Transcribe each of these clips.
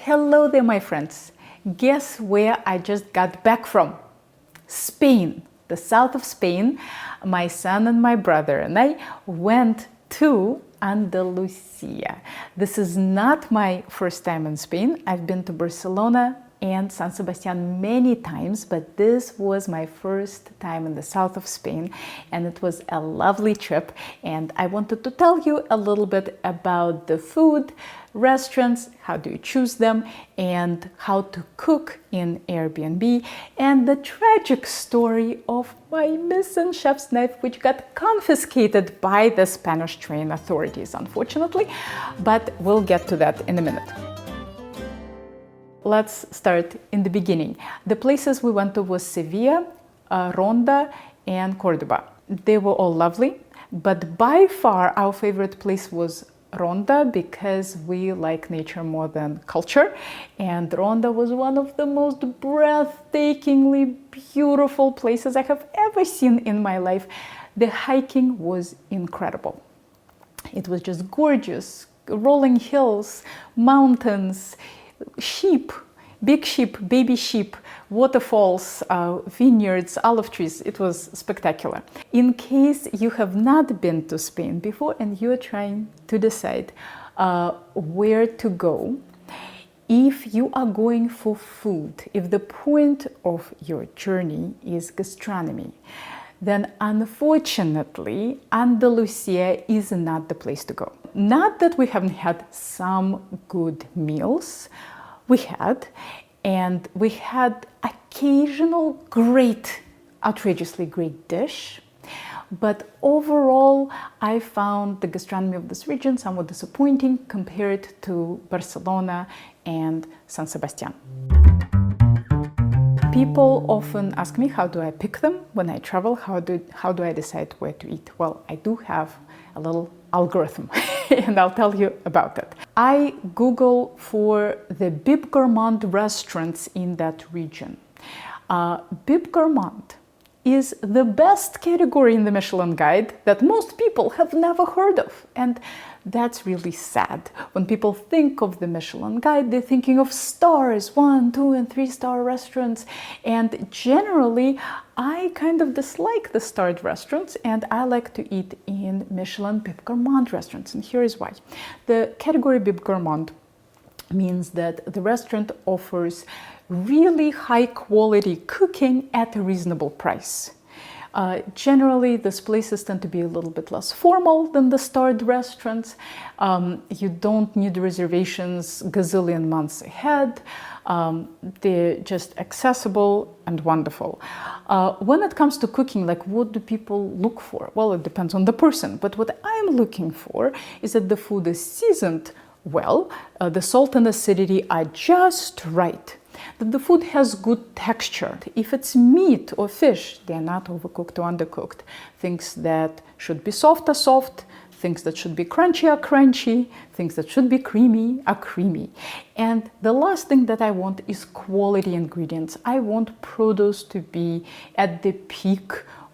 Hello there, my friends. Guess where I just got back from? Spain, the south of Spain. My son and my brother and I went to Andalusia. This is not my first time in Spain. I've been to Barcelona and San Sebastian many times, but this was my first time in the south of Spain, and it was a lovely trip. And I wanted to tell you a little bit about the food, restaurants, how do you choose them, and how to cook in Airbnb, and the tragic story of my Meson chef's knife, which got confiscated by the Spanish train authorities, unfortunately, but we'll get to that in a minute. Let's start in the beginning. The places we went to was Seville, Ronda, and Cordoba. They were all lovely, but by far our favorite place was Ronda because we like nature more than culture, and Ronda was one of the most breathtakingly beautiful places I have ever seen in my life. The hiking was incredible. It was just gorgeous, rolling hills, mountains, sheep, big sheep, baby sheep, waterfalls, vineyards, olive trees. It was spectacular. In case you have not been to Spain before and you're trying to decide where to go, if you are going for food, if the point of your journey is gastronomy, then unfortunately Andalusia is not the place to go. Not that we haven't had some good meals, we had, and we had occasional great, outrageously great dish, but overall I found the gastronomy of this region somewhat disappointing compared to Barcelona and San Sebastian. People often ask me, how do I pick them when I travel? How do I decide where to eat? Well, I do have a little algorithm and I'll tell you about it. I Google for the Bib Gourmand restaurants in that region. Bib Gourmand is the best category in the Michelin Guide that most people have never heard of. And that's really sad. When people think of the Michelin Guide, they're thinking of stars, 1, 2, and 3-star restaurants. And generally, I kind of dislike the starred restaurants, and I like to eat in Michelin Bib Gourmand restaurants. And here is why. The category Bib Gourmand means that the restaurant offers really high quality cooking at a reasonable price. Generally, these places tend to be a little bit less formal than the starred restaurants. You don't need reservations gazillion months ahead. They're just accessible and wonderful. When it comes to cooking, like what do people look for? Well, it depends on the person, but what I'm looking for is that the food is seasoned well, the salt and acidity are just right, that the food has good texture. If it's meat or fish, they're not overcooked or undercooked. Things that should be soft are soft, things that should be crunchy are crunchy, things that should be creamy are creamy. And the last thing that I want is quality ingredients. I want produce to be at the peak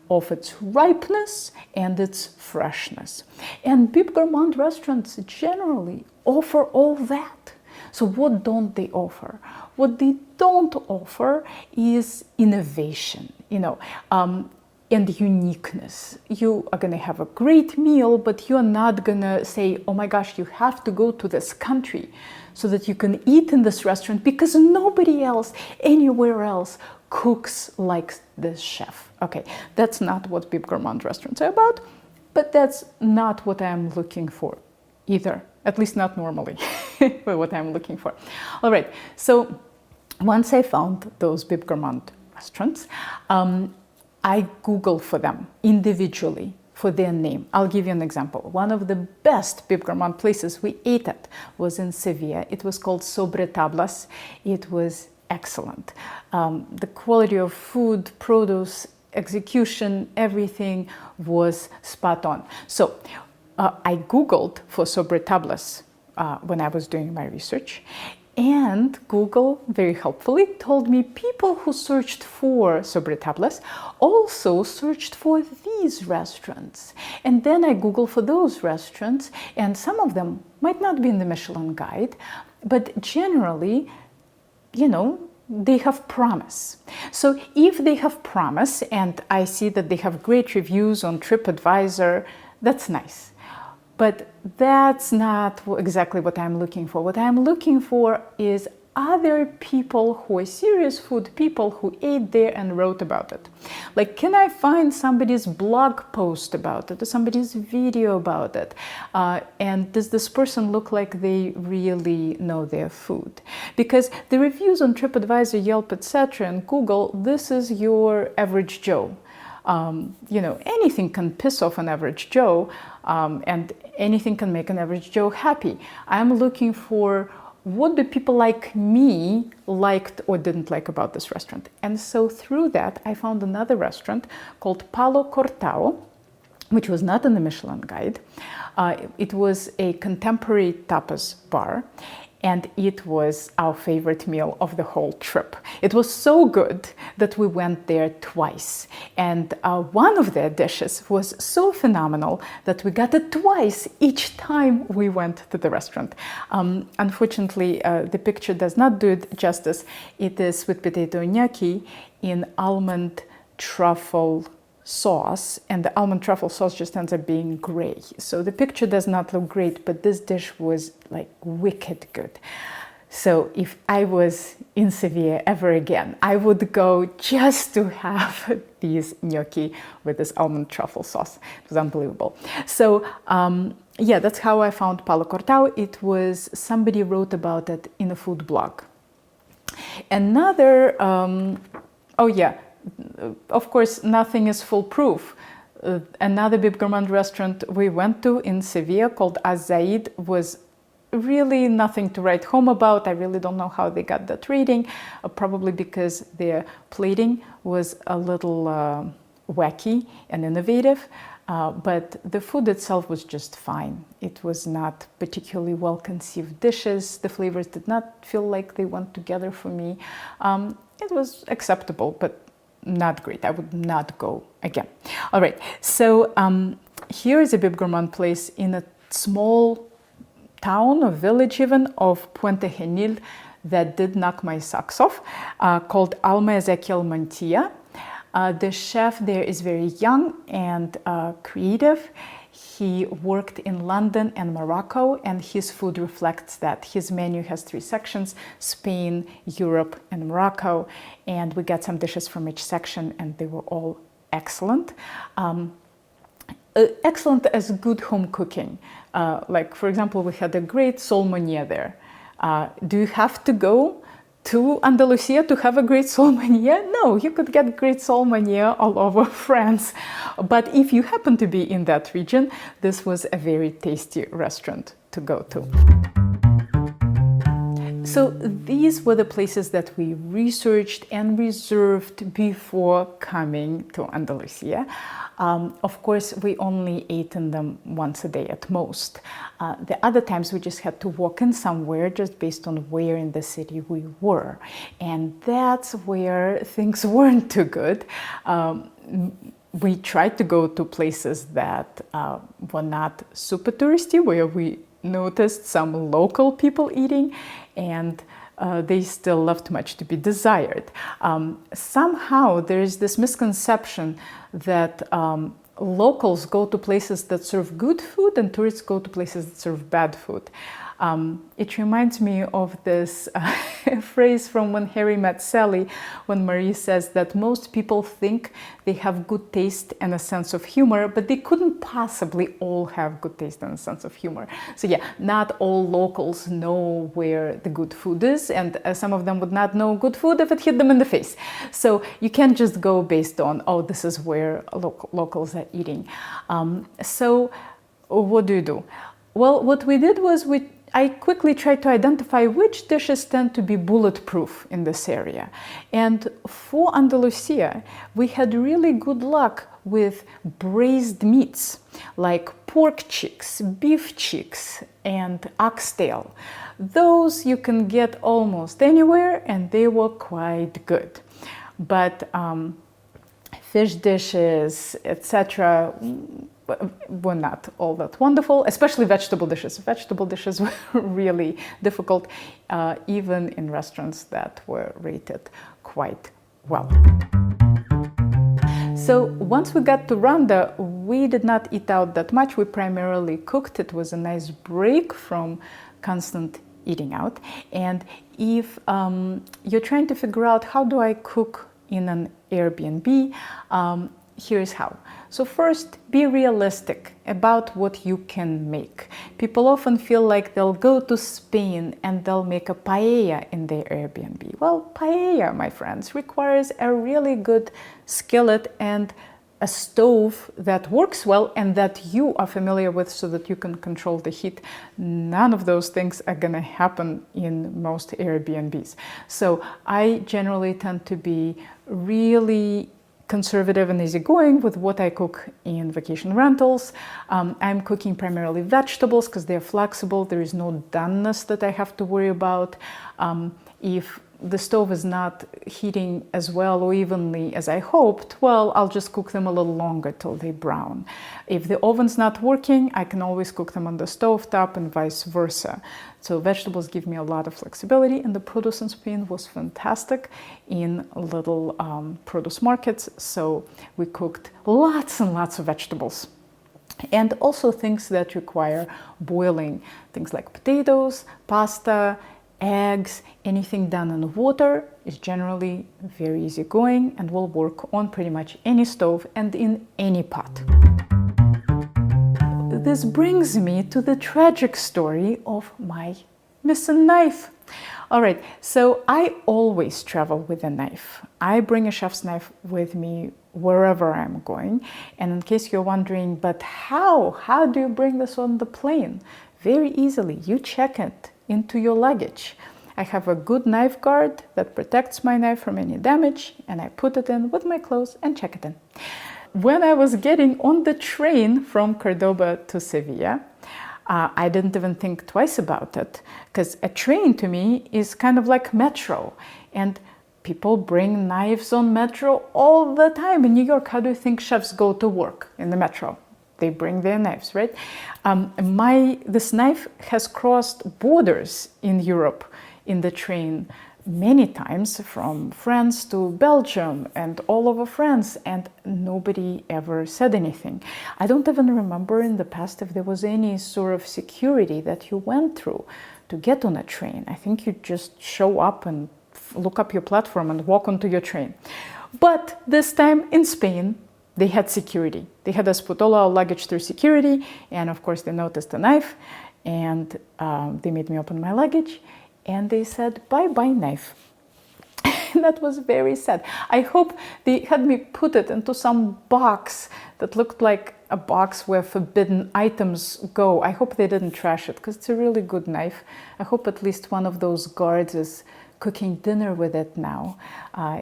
of its ripeness and its freshness. And Bib Gourmand restaurants generally offer all that. So what don't they offer? What they don't offer is innovation, and uniqueness. You are gonna have a great meal, but you're not gonna say, oh my gosh, you have to go to this country so that you can eat in this restaurant because nobody else, anywhere else, cooks like this chef. Okay, that's not what Bib Gourmand restaurants are about, but that's not what I'm looking for either, at least not normally what I'm looking for. All right, so once I found those Bib Gourmand restaurants, I Googled for them individually for their name. I'll give you an example. One of the best Bib Gourmand places we ate at was in Seville. It was called Sobretablas. It was excellent. The quality of food, produce, execution, everything was spot on. So I Googled for Sobretablas when I was doing my research, and Google very helpfully told me people who searched for Sobretablas also searched for these restaurants. And then I Googled for those restaurants, and some of them might not be in the Michelin Guide, But generally, you know, they have promise. So if they have promise, and I see that they have great reviews on TripAdvisor, that's nice. But that's not exactly what I'm looking for. What I'm looking for is other people who are serious food people who ate there and wrote about it. Like, can I find somebody's blog post about it or somebody's video about it? And does this person look like they really know their food? Because the reviews on TripAdvisor, Yelp, etc., and Google, this is your average Joe. You know, anything can piss off an average Joe, and anything can make an average Joe happy. I'm looking for what do people like me liked or didn't like about this restaurant. And so through that, I found another restaurant called Palo Cortao, which was not in the Michelin Guide. It was a contemporary tapas bar, and it was our favorite meal of the whole trip. It was so good that we went there twice. And one of their dishes was so phenomenal that we got it twice each time we went to the restaurant. Unfortunately, the picture does not do it justice. It is sweet potato gnocchi in almond truffle sauce, and the almond truffle sauce just ends up being gray. So the picture does not look great, but this dish was like wicked good. So if I was in Seville ever again, I would go just to have these gnocchi with this almond truffle sauce. It was unbelievable. So yeah, that's how I found Palo Cortao. It was, somebody wrote about it in a food blog. Another, oh yeah, of course, nothing is foolproof. Another Bib Gourmand restaurant we went to in Seville called Az-zaid was really nothing to write home about. I really don't know how they got that rating, probably because their plating was a little wacky and innovative, but the food itself was just fine. It was not particularly well-conceived dishes. The flavors did not feel like they went together for me. It was acceptable, but not great. I would not go again. All right, so here is a Bib Gourmand place in a small town or village even of Puente Genil that did knock my socks off, called Alma, Ezequiel, Montilla. The chef there is very young and creative. He worked in London and Morocco, and his food reflects that. His menu has 3 sections: Spain, Europe, and Morocco. And we got some dishes from each section, and they were all excellent. Excellent as good home cooking. Like, for example, we had a great solmonier there. Do you have to go to Andalusia to have a great solmonier? No, you could get great solmonier all over France. But if you happen to be in that region, this was a very tasty restaurant to go to. So these were the places that we researched and reserved before coming to Andalusia. Of course, we only ate in them once a day at most. The other times we just had to walk in somewhere just based on where in the city we were. And that's where things weren't too good. We tried to go to places that were not super touristy, where we noticed some local people eating, and they still left much to be desired. Somehow there is this misconception that locals go to places that serve good food and tourists go to places that serve bad food. It reminds me of this phrase from When Harry Met Sally, when Marie says that most people think they have good taste and a sense of humor, but they couldn't possibly all have good taste and a sense of humor. So yeah, not all locals know where the good food is, and some of them would not know good food if it hit them in the face. So you can't just go based on, oh, this is where locals are eating. So what do? Well, what we did was I quickly tried to identify which dishes tend to be bulletproof in this area. And for Andalusia, we had really good luck with braised meats like pork cheeks, beef cheeks, and oxtail. Those you can get almost anywhere, and they were quite good. But fish dishes, etc., were not all that wonderful, especially vegetable dishes. Vegetable dishes were really difficult, even in restaurants that were rated quite well. So once we got to Ronda, we did not eat out that much. We primarily cooked. It was a nice break from constant eating out. And if you're trying to figure out how do I cook in an Airbnb, here's how. So first, be realistic about what you can make. People often feel like they'll go to Spain and they'll make a paella in their Airbnb. Well, paella, my friends, requires a really good skillet and a stove that works well and that you are familiar with so that you can control the heat. None of those things are gonna happen in most Airbnbs. So I generally tend to be really conservative and easygoing with what I cook in vacation rentals. I'm cooking primarily vegetables because they're flexible. There is no doneness that I have to worry about. If the stove is not heating as well or evenly as I hoped, well, I'll just cook them a little longer till they brown. If the oven's not working, I can always cook them on the stove top and vice versa. So vegetables give me a lot of flexibility, and the produce in Spain was fantastic in little produce markets. So we cooked lots and lots of vegetables. And also things that require boiling, things like potatoes, pasta, eggs, anything done in water is generally very easygoing and will work on pretty much any stove and in any pot. This brings me to the tragic story of my Meson knife. All right, so I always travel with a knife. I bring a chef's knife with me wherever I'm going. And in case you're wondering, but how? How do you bring this on the plane? Very easily, you check it into your luggage. I have a good knife guard that protects my knife from any damage, and I put it in with my clothes and check it in. When I was getting on the train from Cordoba to Sevilla, I didn't even think twice about it, because a train to me is kind of like metro, and people bring knives on metro all the time. In New York, how do you think chefs go to work in the metro? They bring their knives, right? This knife has crossed borders in Europe in the train many times, from France to Belgium and all over France, and nobody ever said anything. I don't even remember in the past if there was any sort of security that you went through to get on a train. I think you just show up and look up your platform and walk onto your train. But this time in Spain, they had security. They had us put all our luggage through security, and of course they noticed the knife, and they made me open my luggage, and they said, "Bye-bye, knife." That was very sad. I hope they had me put it into some box that looked like a box where forbidden items go. I hope they didn't trash it, because it's a really good knife. I hope at least one of those guards is cooking dinner with it now,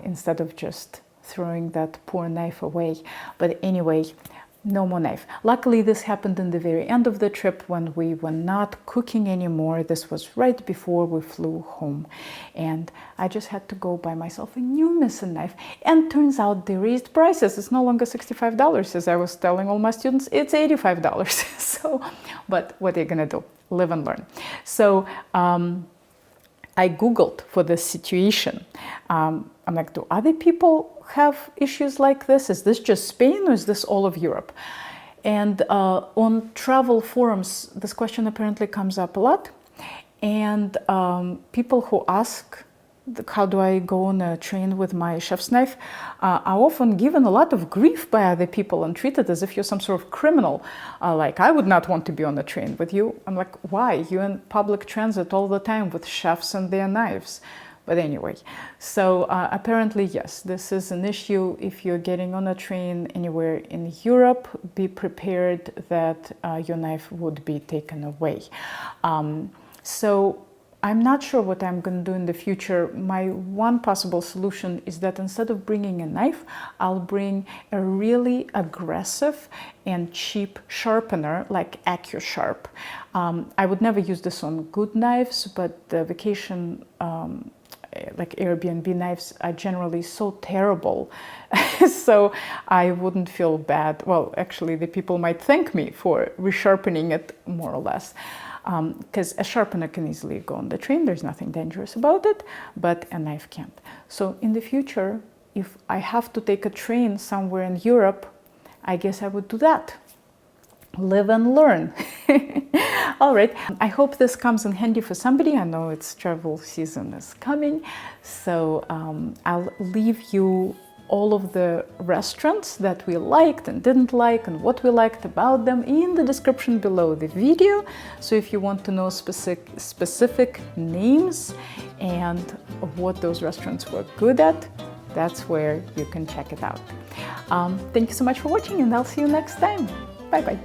instead of just throwing that poor knife away. But anyway, no more knife. Luckily, this happened in the very end of the trip when we were not cooking anymore. This was right before we flew home. And I just had to go buy myself a new Meson knife. And turns out they raised prices. It's no longer $65, as I was telling all my students. It's $85. So, but what are you gonna do? Live and learn. So, I Googled for this situation. I'm like, do other people have issues like this? Is this just Spain or is this all of Europe? And on travel forums, this question apparently comes up a lot. And people who ask, how do I go on a train with my chef's knife, are often given a lot of grief by other people and treated as if you're some sort of criminal. Like, I would not want to be on a train with you. I'm like, why? You're in public transit all the time with chefs and their knives. But anyway, so apparently, yes, this is an issue. If you're getting on a train anywhere in Europe, be prepared that your knife would be taken away. So I'm not sure what I'm going to do in the future. My one possible solution is that instead of bringing a knife, I'll bring a really aggressive and cheap sharpener like AccuSharp. I would never use this on good knives, but the vacation like Airbnb knives are generally so terrible. So I wouldn't feel bad. Well, actually, the people might thank me for resharpening it, more or less. Because a sharpener can easily go on the train, there's nothing dangerous about it, but a knife can't. So in the future, if I have to take a train somewhere in Europe, I guess I would do that. Live and learn. All right, I hope this comes in handy for somebody. I know it's travel season is coming, so I'll leave you all of the restaurants that we liked and didn't like and what we liked about them in the description below the video. So if you want to know specific names and what those restaurants were good at, that's where you can check it out. Thank you so much for watching, and I'll see you next time. Bye bye.